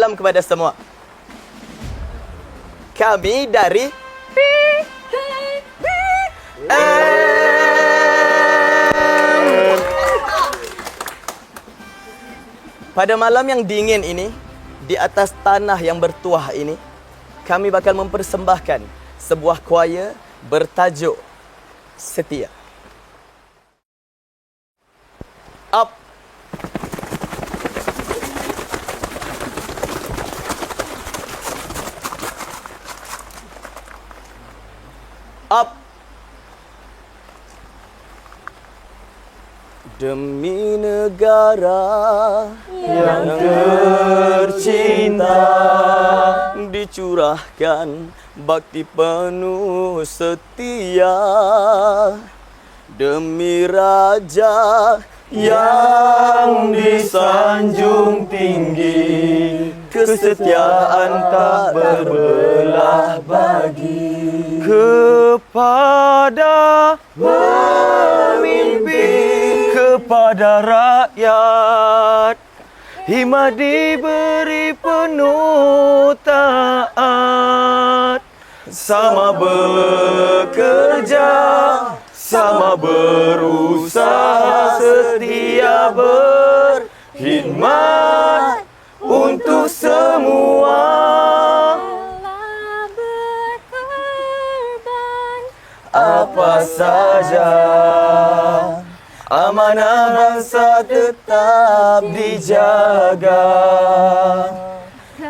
malam kepada semua. Kami dari Pada malam yang dingin ini, di atas tanah yang bertuah ini, kami bakal mempersembahkan sebuah choir bertajuk Setia. Up. Up. Demi negara yang tercinta, dicurahkan bakti penuh setia. Demi raja yang disanjung tinggi, kesetiaan tak berbelah bagi. Kepada pemimpin, kepada rakyat, hima diberi penuh taat. Sama bekerja, sama berusaha, setia berkhidmat untuk semua. Rela berkorban Apa saja, amanah bangsa tetap dijaga.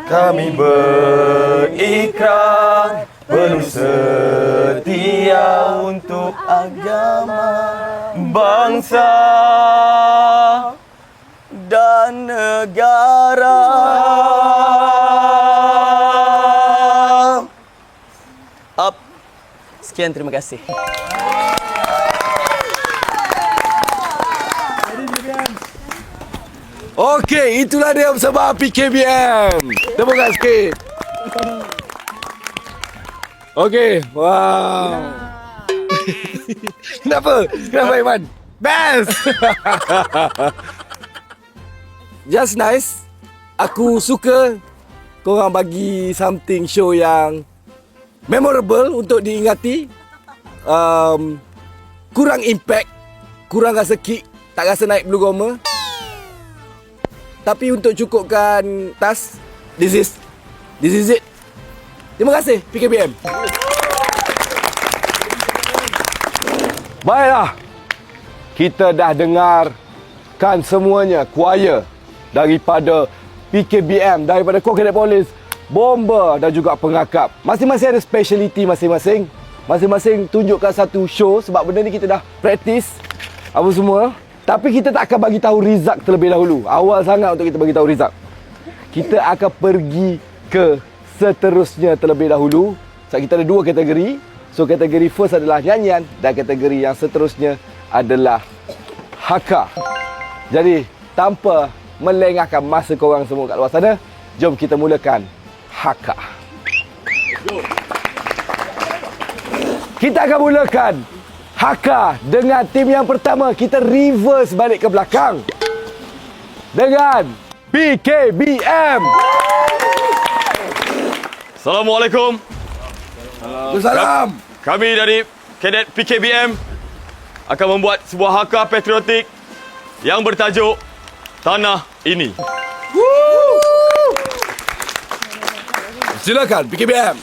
Kami berikrar penuh setia untuk agama, bangsa dan negara. Up. Sekian, terima kasih. Okey, itulah dia bersama PKBM. Tepukan sikit. Okey, wow. Kenapa? Kenapa Iman? Best. Just nice. Aku suka korang bagi something show yang memorable untuk diingati. Kurang impact, kurang rasa kick, tak rasa naik blue goma. Tapi untuk cukupkan tas, this is it. Terima kasih PKBM. Baiklah. Kita dah dengarkan semuanya choir daripada PKBM, daripada Kor Cadet Polis, bomba dan juga pengakap. Masing-masing ada speciality masing-masing. Masing-masing tunjukkan satu show sebab benda ni kita dah practice apa semua. Tapi kita tak akan bagi tahu result terlebih dahulu. Awal sangat untuk kita bagi tahu result. Kita akan pergi ke seterusnya terlebih dahulu. Sebab kita ada dua kategori. So kategori first adalah nyanyian dan kategori yang seterusnya adalah haka. Jadi tanpa melengahkan masa korang semua kat luar sana, jom kita mulakan haka. Kita akan mulakan haka dengan tim yang pertama. Kita reverse balik ke belakang dengan PKBM. Assalamualaikum. Salam. Kami dari Kadet PKBM akan membuat sebuah haka patriotik yang bertajuk Tanah Ini. Silakan PKBM.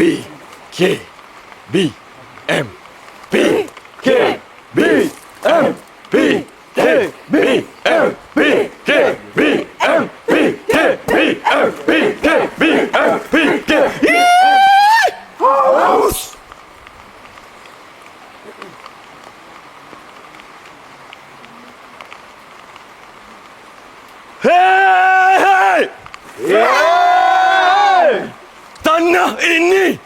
PKBM. PKBM. PKBM. PKBM. PKBM. PKBM. PKBM. Haus. Hey! Tanah ini!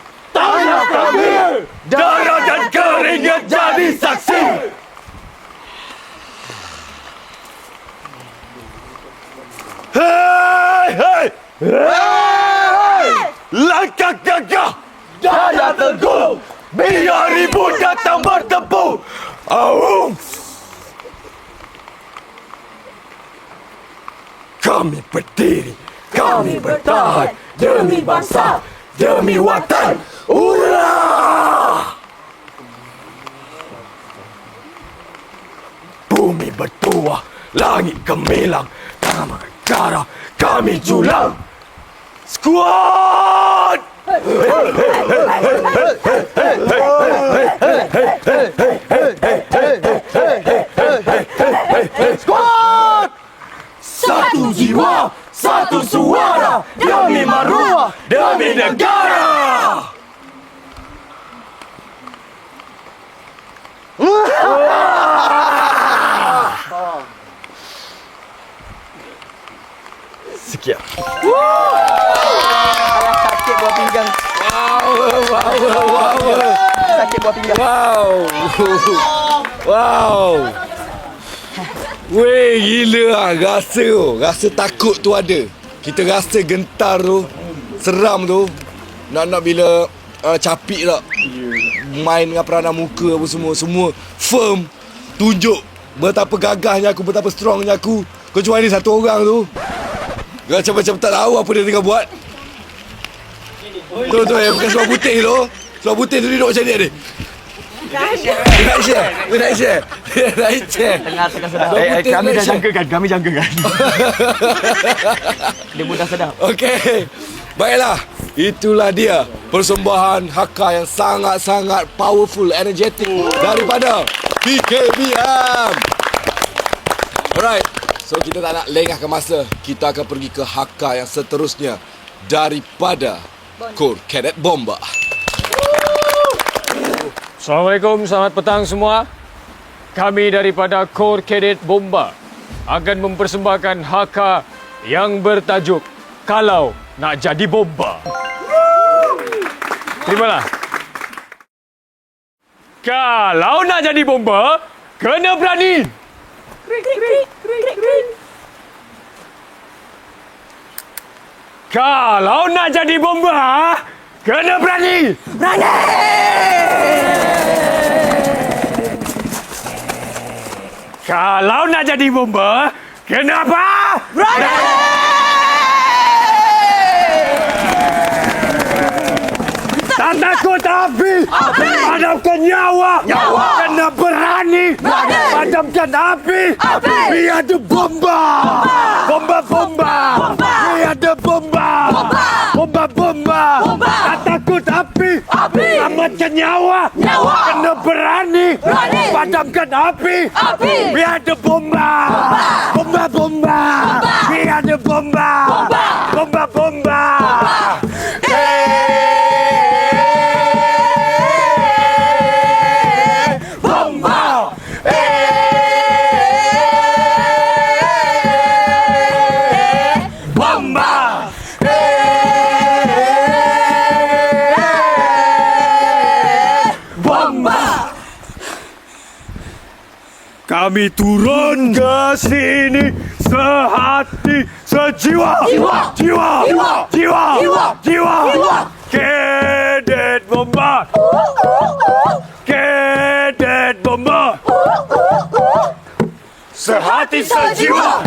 Hei! Hei! Hei! Langkah gagah! Daya teguh! Biar ribut datang bertepuk! Aum! Kami berdiri, kami bertahan demi bangsa, demi watan. Hurrah! Bumi bertuah, langit gemilang, tanah berdarah, kami julang. Squad! Squad! Satu jiwa, satu suara, demi maruah, demi negara. Sekian. Sakit buah pinggang. Sakit buah pinggang. Wow. Weh, gila lah. Rasa tu. Rasa takut tu ada. Kita rasa gentar tu. Seram tu. Nak bila capik tak. Main dengan peranan muka apa semua. Semua firm. Tunjuk betapa gagahnya aku, betapa strongnya aku. Kecuali satu orang tu. Macam tak tahu apa dia tengah buat. Tu yang bukan seluar putih tu. Seluar putih tu duduk macam ni ni. Naik share. Tengah sedap. Kami dah jangkakan. Dia mudah sedap. Okey. Baiklah. Itulah dia persembahan haka yang sangat-sangat powerful, energetic daripada PKBM. Alright. So kita tak nak lengahkan masa. Kita akan pergi ke haka yang seterusnya daripada Kor Cadet Bomba. Assalamualaikum, selamat petang semua. Kami daripada Kor Cadet Bomba akan mempersembahkan haka yang bertajuk Kalau Nak Jadi Bomba. Terimalah. Kalau nak jadi bomba, kena berani. Kalau nak jadi bomba, kena berani. Kalau nak jadi bomba, kena apa? Berani! Tak takut api! Padamkan nyawa! Kena berani! Padamkan api! Biar ada bomba! Bomba! Biar ada bomba! Bomba! Tak takut api! Selamatkan nyawa! Kena berani! Padamkan api! Biar ada bomba! Bomba! Biar ada bomba! Bomba! Kami turun ke sini sehati, sejiwa. Jiwa. Cadet Bomba. Cadet Bomba. Sehati, sejiwa.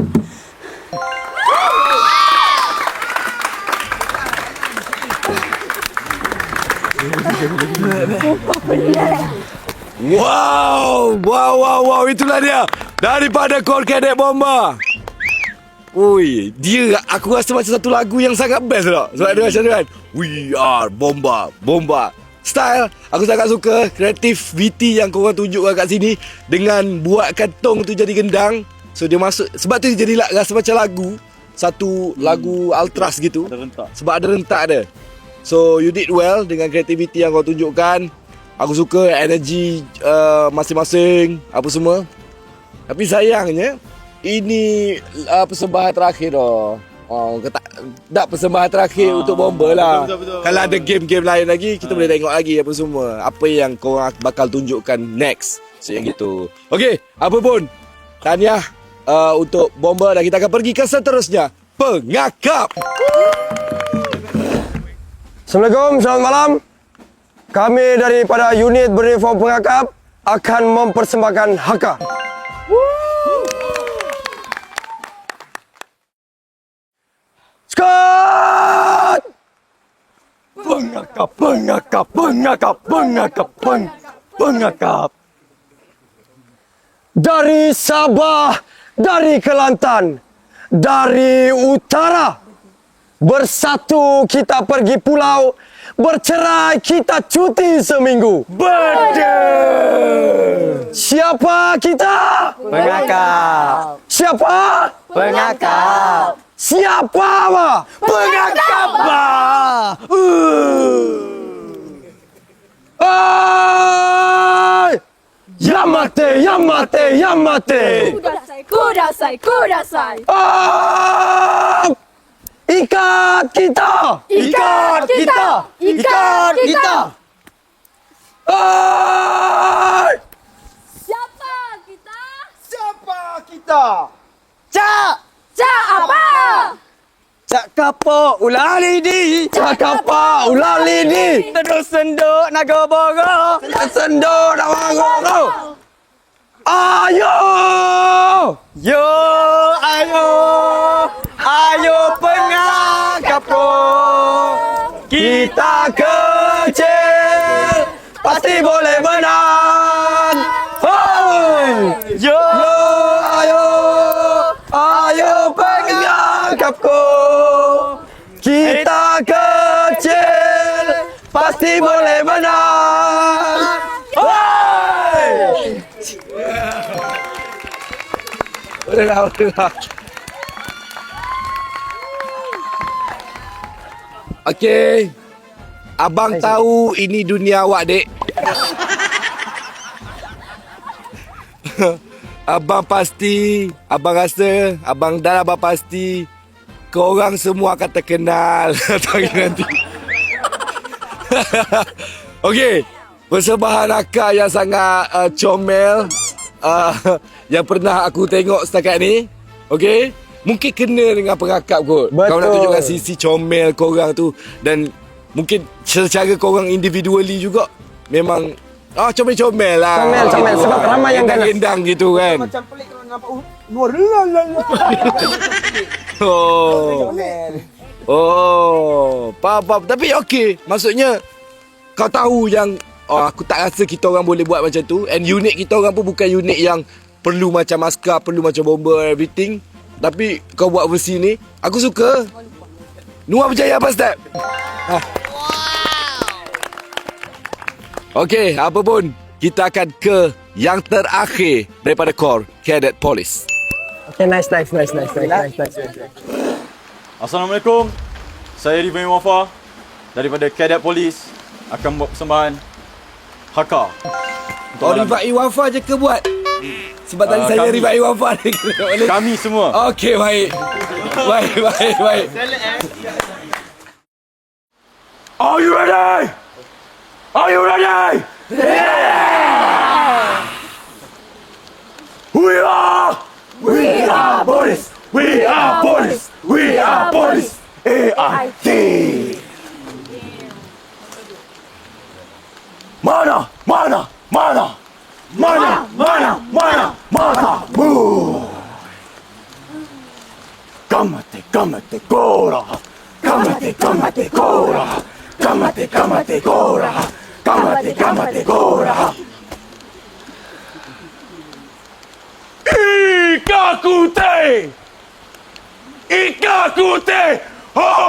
Wow, itulah dia daripada Kor Cadet Bomba. Ui, dia aku rasa macam satu lagu yang sangat best tak? Sebab dia macam tu kan. We are Bomba. Style aku sangat suka, kreativiti yang korang tunjukkan kat sini dengan buatkan tong tu jadi gendang. So dia masuk, sebab tu dia jadi rasa macam lagu, satu lagu ultras gitu. Sebab ada rentak dia. So you did well dengan kreativiti yang kau tunjukkan. Aku suka energi masing-masing apa semua. Tapi sayangnya ini persembahan terakhir dah. Tak persembahan terakhir untuk Bomba lah. Betul. Kalau ada game-game lain lagi kita boleh tengok lagi apa semua. Apa yang kau bakal tunjukkan next. So yang gitu. Okey, apa pun tahniah untuk Bomba dan kita akan pergi ke seterusnya. pengakap. Assalamualaikum, selamat malam. Kami daripada unit beruniform pengakap akan mempersembahkan haka. Skot! Pengakap, pengakap, pengakap, pengakap, pengakap. Dari Sabah, dari Kelantan, dari utara. Bersatu kita pergi pulau, bercerai kita cuti seminggu. Betul. Siapa kita? Pengakap. Siapa? Pengakap. Siapa apa? Pengakap. Ay! Yamate, Yamate, Yamate. Kudasai, kudasai, kudasai. Ikat kita. Ikat kita. Ikat kita. Ay! Siapa kita? Siapa kita? Cak. Cak apa? Cak kapok ulali di. Cakapa ulali ni. Terus senduk naga boro. Sendo dah ngoro. Ayo! Yo ayo. Ayo pengakap ko. Kita kecil pasti boleh menang. Hoi! Yo. Ayo, ayo pengakapku. Kita kecil pasti boleh menang. Hoi! Udah. Okey. Abang tahu ini dunia awak, dek. Abang pasti, abang rasa, abang dah abang pasti korang semua akan terkenal nanti. Okey, persembahan akak yang sangat comel yang pernah aku tengok setakat ni. Okey, mungkin kena dengan pengakap kot. Betul. Kau nak tunjukkan sisi comel korang tu. Dan mungkin secara korang individually juga memang comel-comel lah. Comel, sebab ramai yang ganas. Gendang gitu kan. Macam pelik kalau nampak luar. Faham. Tapi okey, maksudnya kau tahu yang aku tak rasa kita orang boleh buat macam tu. And unit kita orang pun bukan unit yang perlu macam askar, perlu macam bomber, everything. Tapi kau buat versi ni, aku suka. Nuah berjaya apa step? Okey, apa pun, kita akan ke yang terakhir daripada Corps Cadet Police. Okay, nice. Assalamualaikum. Saya Riva Wafa daripada Cadet Police akan buat persembahan haka. Kau Rifai Wafa je ke buat? Sebab tadi saya kami. Rifai Wafa ni. Kami semua. Okey, baik. Baik. Are you ready? Are you ready? Yeah! We are police. We are police. We are police. AIT. Mana? Boo! Kamate, kora. Kamate, kora. Kamate, kora. Kamate, kora. Ikakute! Oh!